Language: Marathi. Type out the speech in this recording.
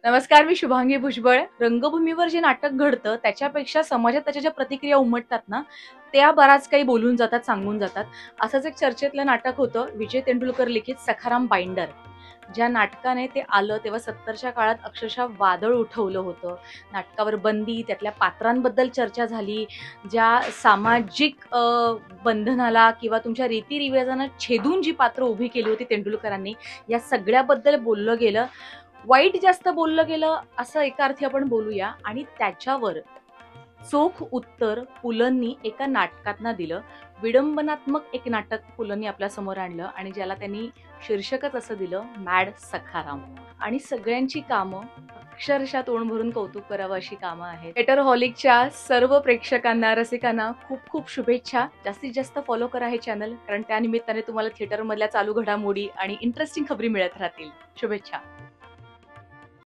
नमस्कार, मी शुभांगी भुजबळ. रंगभूमीवर जे नाटक घडतं त्याच्यापेक्षा समाजात त्याच्या ज्या प्रतिक्रिया उमटतात ना, त्या बराच काही बोलून जातात, सांगून जातात. असंच एक चर्चेतलं नाटक होतं विजय तेंडुलकर लिखित सखाराम बाइंडर. ज्या नाटकाने ते आलं तेव्हा 70च्या काळात अक्षरशः वादळ उठवलं होतं. नाटकावर बंदी, त्यातल्या पात्रांबद्दल चर्चा झाली. ज्या सामाजिक बंधनाला किंवा तुमच्या रीतिरिवाजांना छेदून जी पात्र उभी केली होती तेंडुलकरांनी, या सगळ्याबद्दल बोललं गेलं. वाईट जास्त बोललं गेलं असं एका अर्थी आपण बोलूया. आणि त्याच्यावर चोख उत्तर पुलंनी एका नाटकातनं दिलं. विडंबनात्मक एक नाटक पुलंनी आपल्या समोर आणलं आणि ज्याला त्यांनी शीर्षकच असं दिलं, मॅड सखाराम. आणि सगळ्यांची कामं अक्षरशः तोंड भरून कौतुक करावं अशी कामं आहेत. थिएटरहॉलिकच्या सर्व प्रेक्षकांना, रसिकांना खूप खूप शुभेच्छा. जास्तीत जास्त फॉलो करा हे चॅनल, कारण त्यानिमित्ताने तुम्हाला थिएटरमधल्या चालू घडामोडी आणि इंटरेस्टिंग खबरी मिळत राहतील. शुभेच्छा.